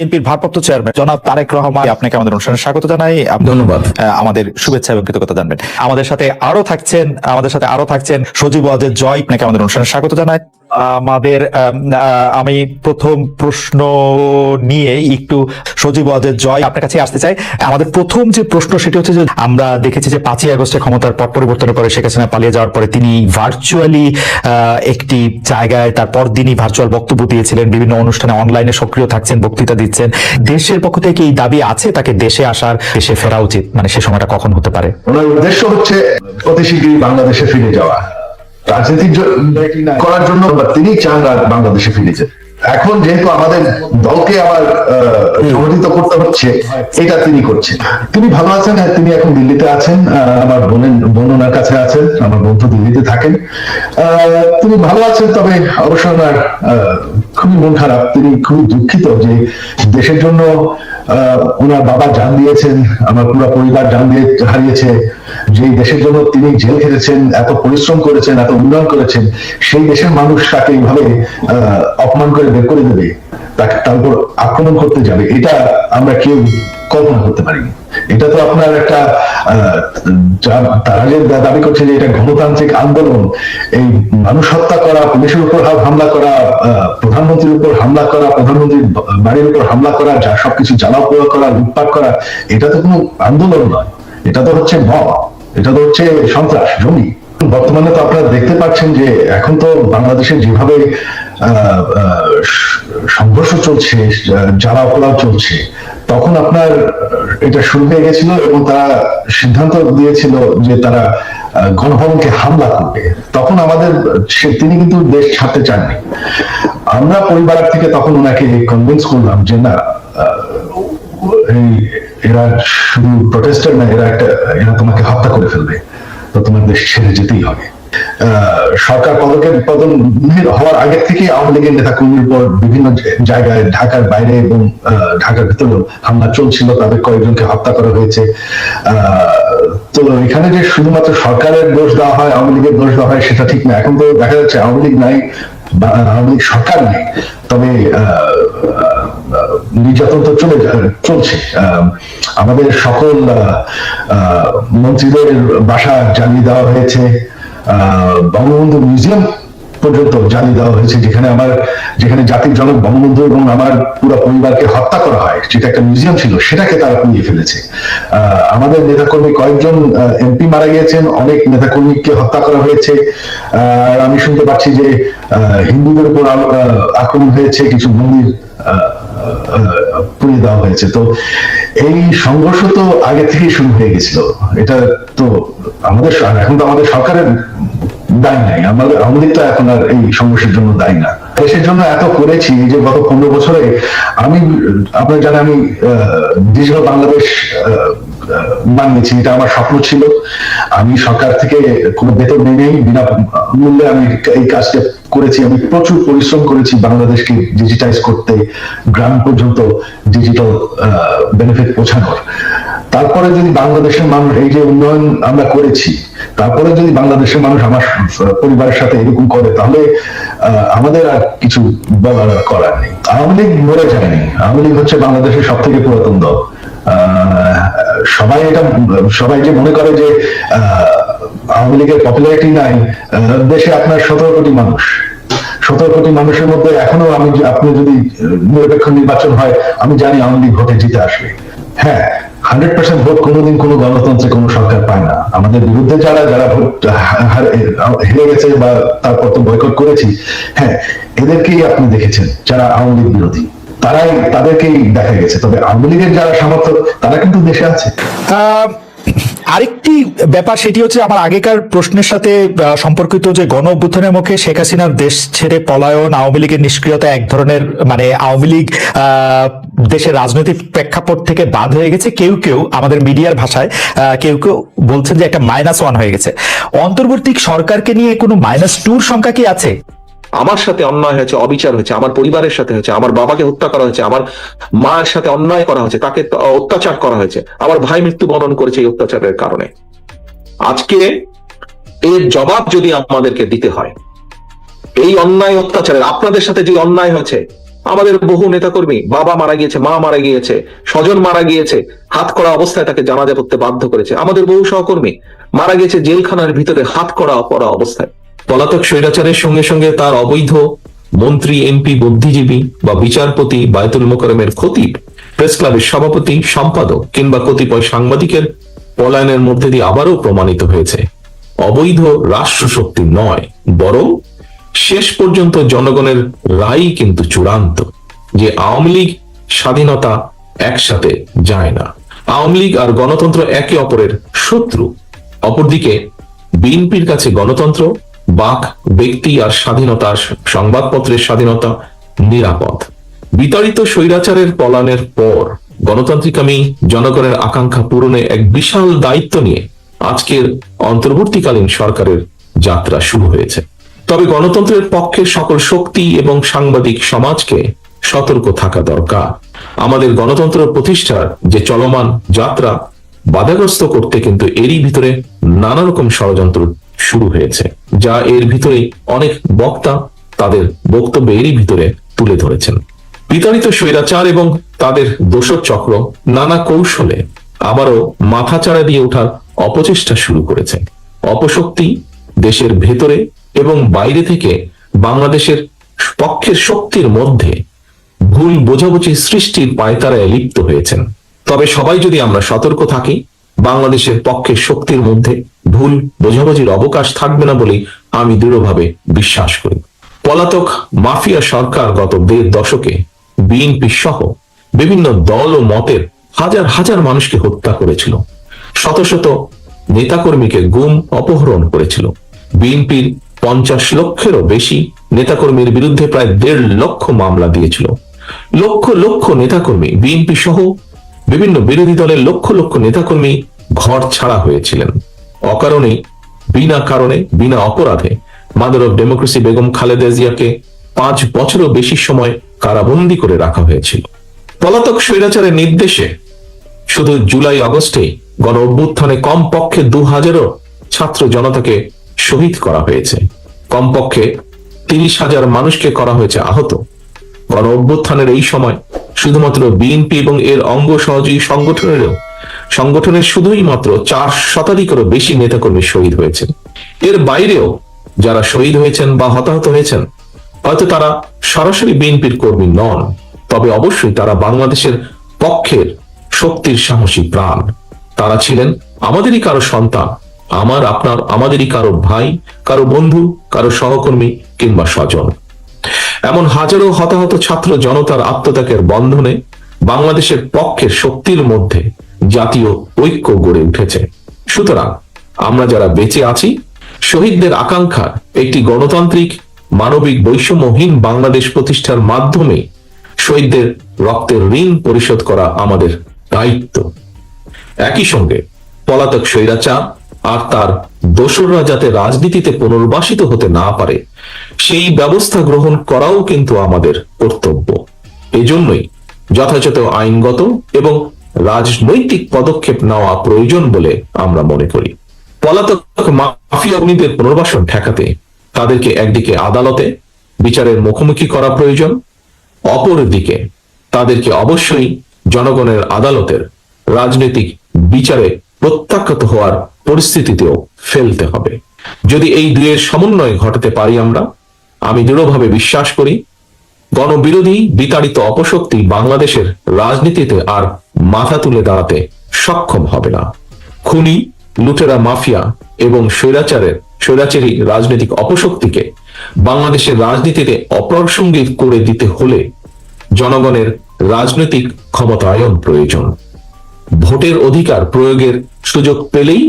বিএনপির ভারপ্রাপ্ত চেয়ারম্যান জনাব তারেক রহমান, আপনাকে আমাদের অনুষ্ঠানে স্বাগত জানাই। ধন্যবাদ। আমাদের শুভেচ্ছা এবং কৃতজ্ঞতা জানবেন। আমাদের সাথে আরো থাকছেন সজীব ওয়াজেদ জয়, আপনাকে আমাদের অনুষ্ঠানে স্বাগত জানাই। আমি প্রথম প্রশ্ন নিয়ে একটু সজীব ওয়াজেদ জয় আপনার কাছে আসতে চাই। আমাদের প্রথম যে প্রশ্ন সেটি হচ্ছে যে আমরা দেখেছি যে 5ই আগস্টে ক্ষমতার পট পরিবর্তনের পরে শেখ হাসিনা পালিয়ে যাওয়ার পরে তিনি ভার্চুয়ালি একটি জায়গায় তারপর দিনই ভার্চুয়াল বক্তব্য দিয়েছিলেন, বিভিন্ন অনুষ্ঠানে অনলাইনে সক্রিয় থাকছেন, বক্তৃতা দিচ্ছেন। দেশের পক্ষ থেকে এই দাবি আছে তাকে দেশে আসার, দেশে ফেরা উচিত, মানে সে সময়টা কখন হতে পারে? ওনার উদ্দেশ্য হচ্ছে অতি শীঘ্রই বাংলাদেশে ফিরে যাওয়া, রাজনীতি করার জন্য তিনি চান বাংলাদেশে ফিরে যেতে। এখন যেহেতু আমাদের দলকে আবার সংগঠিত করতে হচ্ছে, এটা তিনি করছেন। তিনি ভালো আছেন, হ্যাঁ, তিনি এখন দিল্লিতে আছেন, আমার বোন ওনার কাছে আছেন, আমার বন্ধু দিল্লিতে থাকেন। তিনি ভালো আছেন, তবে অবশ্য ওনার খুবই মন খারাপ, তিনি খুবই দুঃখিত যে দেশের জন্য ওনার বাবা জান দিয়েছেন, আমার পুরো পরিবার জান দিয়ে হারিয়েছে। যেই দেশের জন্য তিনি জেল খেটেছেন, এত পরিশ্রম করেছেন, এত উন্নয়ন করেছেন, সেই দেশের মানুষ তাকে এইভাবে অপমান করে বের করে দেবে, তার উপর আক্রমণ করতে যাবে, এটা আমরা কেউ কল্পনা করতে পারিনি। এটা তো আপনার একটা তারা যে দাবি করছে যে এটা গণতান্ত্রিক আন্দোলন, এই মানুষ হত্যা করা, পুলিশের উপর হামলা করা, প্রধানমন্ত্রীর উপর হামলা করা, প্রধানমন্ত্রীর বাড়ির উপর হামলা করা, যা সবকিছু জ্বালাও পোড়া করা, লুটপাট করা, এটা তো কোনো আন্দোলন নয়, এটা তো হচ্ছে মব, এটা তো হচ্ছে সন্ত্রাস, জঙ্গি। বর্তমানে তো আপনারা দেখতে পাচ্ছেন যে এখন তো বাংলাদেশে যেভাবে সংঘর্ষ চলছে, জ্বালাও পোড়াও চলছে, তখন আপনার এটা শুরু হয়ে গেছিল এবং তারা সিদ্ধান্ত দিয়েছিল যে তারা গণভবনকে হামলা করবে। তখন তিনি কিন্তু দেশ ছাড়তে চাননি। আমরা পরিবার থেকে তখন ওনাকে কনভিন্স করলাম যে না, এরা শুধু প্রটেস্টার না, এরা তোমাকে হত্যা করে ফেলবে, তো তোমার দেশ ছেড়ে যেতেই হবে। সরকার পতন হওয়ার আগে থেকে আওয়ামী লীগের নেতা কর্মীর উপর বিভিন্ন জায়গায়, ঢাকার বাইরে এবং ঢাকার ভিতরে হামলা চলছিল, তাদের কয়েকজনকে হত্যা করা হয়েছে। তো এখানে যে শুধুমাত্র সরকারের দোষ দেওয়া হয়, আওয়ামী লীগের দোষ দেওয়া হয়, সেটা ঠিক না। এখন তো দেখা যাচ্ছে আওয়ামী লীগ নাই, আওয়ামী লীগ সরকার নেই, তবে নির্যাতন তো চলছে। আমাদের সকল মন্ত্রীদের বাসা জ্বালিয়ে দেওয়া হয়েছে, বঙ্গবন্ধু মিউজিয়াম পর্যন্ত জ্বালিয়ে দেওয়া হয়েছে, যেখানে জাতির জনক বঙ্গবন্ধু এবং আমার পুরো পরিবারকে হত্যা করা হয়, যেটা একটা মিউজিয়াম ছিল, সেটাকে তারা পুড়িয়ে ফেলেছে। আমাদের নেতাকর্মী কয়েকজন এমপি মারা গিয়েছেন, অনেক নেতাকর্মীকে হত্যা করা হয়েছে। আর আমি শুনতে পাচ্ছি যে হিন্দুদের উপর আক্রমণ হয়েছে, কিছু মন্দির পুড়িয়ে দেওয়া হয়েছে। তো এই সংঘর্ষ তো আগে থেকেই শুরু হয়ে গেছিল। এটা তো এখন তো আমাদের সরকারের দায়ী নাই, আওয়ামী লীগ তো এখন আর এই সংঘর্ষের জন্য দায়ী না। দেশের জন্য এত করেছি যে গত 15 বছরে আপনারা জানেন আমি ডিজিটাল বাংলাদেশ বানিয়েছি, এটা আমার স্বপ্ন ছিল। আমি সরকার থেকে কোনো বেতন নেই, বিনা মূল্যে আমি এই কাজটা করেছি। আমি প্রচুর পরিশ্রম করেছি বাংলাদেশকে ডিজিটাইজ করতে, গ্রাম পর্যন্ত ডিজিটাল বেনিফিট পৌঁছানোর। তারপরে যদি বাংলাদেশের মানুষ, এই যে উন্নয়ন আমরা করেছি, তারপরে যদি বাংলাদেশের মানুষ আমার পরিবারের সাথে এরকম করে, তাহলে আমাদের আর কিছু বলার করার নেই। আওয়ামী লীগ মরে যায়নি, আওয়ামী লীগ হচ্ছে বাংলাদেশের সব থেকে পুরাতন দল। সবাই যে মনে করে যে আওয়ামী লীগের পপুলারিটি নাই, দেশে আপনার 17 কোটি মানুষ, 17 কোটি মানুষের মধ্যে এখনো আপনি যদি নিরপেক্ষ নির্বাচন হয়, আমি জানি আওয়ামী লীগ ভোটে জিতে আসবে। হ্যাঁ, 100% ভোট কোনোদিন কোনো গণতন্ত্রে কোনো সরকার পায় না। আমাদের বিরুদ্ধে যারা ভোট হেরে গেছে বা তারপর তো বয়কট করেছি, হ্যাঁ, এদেরকেই আপনি দেখেছেন যারা আওয়ামী লীগ বিরোধী, তাদেরকেই দেখা গেছে। তবে আওয়ামী লীগের যারা সমর্থক, তারা কিন্তু দেশে আছে। আরেকটি ব্যাপার সেটি হচ্ছে আমার আগেকার প্রশ্নের সাথে সম্পর্কিত, যে গণ অভ্যুত্থানের মুখে শেখ হাসিনার দেশ ছেড়ে পলায়ন, আওয়ামী লীগের নিষ্ক্রিয়তা এক ধরনের, মানে আওয়ামী লীগ দেশের রাজনৈতিক প্রেক্ষাপট থেকে বাদ হয়ে গেছে। কেউ কেউ আমাদের মিডিয়ার ভাষায় কেউ বলছেন যে একটা -1 হয়ে গেছে। অন্তর্বর্তী সরকারকে নিয়ে কোনো -2 সংখ্যা কি আছে? আমার সাথে অন্যায় হয়েছে, অবিচার হয়েছে, আমার পরিবারের সাথে হয়েছে, আমার বাবাকে হত্যা করা হয়েছে, আমার মায়ের সাথে অন্যায় করা হয়েছে, তাকে অত্যাচার করা হয়েছে, আমার ভাই মৃত্যুবরণ করেছে এই অত্যাচারের কারণে। আজকে এর জবাব যদি আমাদেরকে দিতে হয়, এই অন্যায় অত্যাচারের, আপনাদের সাথে যে অন্যায় হয়েছে, আমাদের বহু নেতাকর্মী, বাবা মারা গিয়েছে, মা মারা গিয়েছে, স্বজন মারা গিয়েছে, হাত করা অবস্থায় তাকে জানাজা পড়তে বাধ্য করেছে। আমাদের বহু সহকর্মী মারা গেছে জেলখানার ভিতরে হাত করা পড়া অবস্থায়। পলাতক স্বৈরাচারের সঙ্গে সঙ্গে তার অবৈধ মন্ত্রী, এমপি, বুদ্ধিজীবী বা বিচারপতি, বায়তুল মোকাররমের খতিব, প্রেস ক্লাবের সভাপতি, সম্পাদক কিংবা কতিপয় সাংবাদিকের পলায়নের মধ্যে দিয়ে আবারও প্রমাণিত হয়েছে অবৈধ রাষ্ট্রশক্তি নয়, বরং শেষ পর্যন্ত জনগণের রায় কিন্তু চূড়ান্ত, যে আওয়ামী লীগ স্বাধীনতা একসাথে যায় না। আওয়ামী লীগ আর গণতন্ত্র একে অপরের শত্রু। অপরদিকে বিএনপির কাছে গণতন্ত্র, বাক, ব্যক্তি আর স্বাধীনতা, সংবাদপত্রের স্বাধীনতা নিরাপদ। বিতাড়িত স্বৈরাচারের পলায়নের পর গণতান্ত্রিকামী জনগণের আকাঙ্ক্ষা পূরণে এক বিশাল দায়িত্ব নিয়ে আজকের অন্তর্বর্তীকালীন সরকারের যাত্রা শুরু হয়েছে। তবে গণতন্ত্রের পক্ষে সকল শক্তি এবং সাংবাদিক সমাজকে সতর্ক থাকা দরকার। আমাদের গণতন্ত্র প্রতিষ্ঠার যে চলমান যাত্রা বাধাগ্রস্ত করতে কিন্তু এরই ভিতরে নানা রকম ষড়যন্ত্র শুরু হয়েছে, যা এর ভিতরে অনেক বক্তা তাদের বক্তব্য এরই ভিতরে তুলে ধরেছেন। বিতাড়িত স্বৈরাচার এবং তাদের দোসর চক্র নানা কৌশলে আবারও মাথাচাড়া দিয়ে ওঠার অপচেষ্টা শুরু করেছে। অপশক্তি দেশের ভেতরে এবং বাইরে থেকে বাংলাদেশের পক্ষের শক্তির মধ্যে ভুল বোঝাবুঝি সৃষ্টির পায়তারায় লিপ্ত হয়েছেন। তবে সবাই যদি আমরা সতর্ক থাকি, বাংলাদেশের পক্ষের শক্তির মধ্যে ভুল বোঝাবুঝির অবকাশ থাকবে না বলেই আমি দৃঢ়ভাবে বিশ্বাস করি। পলাতক মাফিয়া সরকার গত 1.5 দশকে বিএনপি সহ বিভিন্ন দল ও মতের হাজার হাজার মানুষকে হত্যা করেছিল, শত শত নেতাকর্মীকে গুম, অপহরণ করেছিল। বিএনপির 50 লক্ষেরও বেশি নেতাকর্মীর বিরুদ্ধে প্রায় 1.5 লক্ষ মামলা দিয়েছিল। লক্ষ লক্ষ নেতাকর্মী, বিএনপি সহ বিভিন্ন বিরোধী দলের লক্ষ লক্ষ নেতাকর্মী ঘর ছাড়া হয়েছিলেন। অকারণে, বিনা কারণে, বিনা অপরাধে mother of democracy Begum Khaleda জিয়াকে 5 বছরও বেশি সময় কারাবন্দী করে রাখা হয়েছিল। পলাতক স্বৈরাচারের নির্দেশে শুধু জুলাই আগস্টে গণ অভ্যুত্থানে কমপক্ষে 2000 ছাত্র জনতাকে শহীদ করা হয়েছে, কমপক্ষে 30,000 মানুষকে করা হয়েছে আহত। গণ অভ্যুত্থানের এই সময় শুধুমাত্র বিএনপি এবং এর অঙ্গ সহযোগী সংগঠনের শুধুই মাত্র 4 শতাধিকেরও বেশি নেতাকর্মী শহীদ হয়েছেন। এর বাইরেও যারা শহীদ হয়েছেন বা হতাহত হয়েছেন, হয়তো তারা সরাসরি বিএনপির কর্মী নন, তবে অবশ্যই তারা বাংলাদেশের পক্ষের শক্তির সাহসী প্রাণ। তারা ছিলেন আমাদেরই কারো সন্তান, আমার, আপনার, আমাদেরই কারো ভাই, কারো বন্ধু, কারো সহকর্মী কিংবা স্বজন। এমন হাজারো হতাহত ছাত্র জনতার আত্মত্যাগের বন্ধনে বাংলাদেশের পক্ষের শক্তির মধ্যে জাতীয় ঐক্য গড়ে উঠেছে। সুতরাং আমরা যারা বেঁচে আছি, শহীদদের আকাঙ্ক্ষার একটি গণতান্ত্রিক, মানবিক, বৈষম্যহীন বাংলাদেশ প্রতিষ্ঠার মাধ্যমে শহীদদের রক্তের ঋণ পরিশোধ করা আমাদের দায়িত্ব। একই সঙ্গে পলাতক স্বৈরাচার আর তার দোসররা যাতে রাজনীতিতে পুনর্বাসিত হতে না পারে, সেই ব্যবস্থা গ্রহণ করাও কিন্তু আমাদের কর্তব্য। এজন্যই যথাযথ আইনগত এবং রাজনৈতিক পদক্ষেপ নেওয়া প্রয়োজন বলে আমরা মনে করি। পলাতক মাফিয়াগুলিদের পুনর্বাসন ঠেকাতে তাদেরকে একদিকে আদালতে বিচারের মুখোমুখি করা প্রয়োজন, অপরদিকে তাদেরকে অবশ্যই জনগণের আদালতের রাজনৈতিক বিচারে প্রত্যাখ্যাত হওয়ার পরিস্থিতিতেও ফেলতে হবে। যদি এই দুয়ের সমন্বয় ঘটাতে পারি আমি দৃঢ়ভাবে বিশ্বাস করি গণবিরোধী বিতাড়িত অপশক্তি বাংলাদেশের রাজনীতিতে আর মাথা তুলে দাঁড়াতে সক্ষম হবে না। খুনি, লুটেরা, মাফিয়া এবং স্বৈরাচারী রাজনৈতিক অপশক্তিকে বাংলাদেশের রাজনীতিতে অপ্রাসঙ্গিক করে দিতে হলে জনগণের রাজনৈতিক ক্ষমতায়ন প্রয়োজন। ভোটের অধিকার প্রয়োগের সুযোগ পেলেই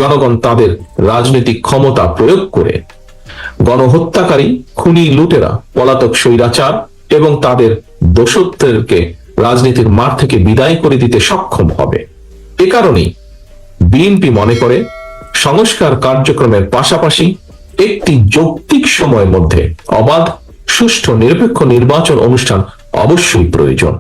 জনগণ তাদের রাজনৈতিক ক্ষমতা প্রয়োগ করে গণহত্যাকারী, খুনি, লুটেরা, পলাতক স্বৈরাচার এবং তাদের দোসরদেরকে রাজনীতির মাঠ থেকে বিদায় করে দিতে সক্ষম হবে। এ কারণেই বিএনপি মনে করে সংস্কার কার্যক্রমের পাশাপাশি একটি যৌক্তিক সময়ের মধ্যে অবাধ, সুষ্ঠু, নিরপেক্ষ নির্বাচন অনুষ্ঠান অবশ্যই প্রয়োজন।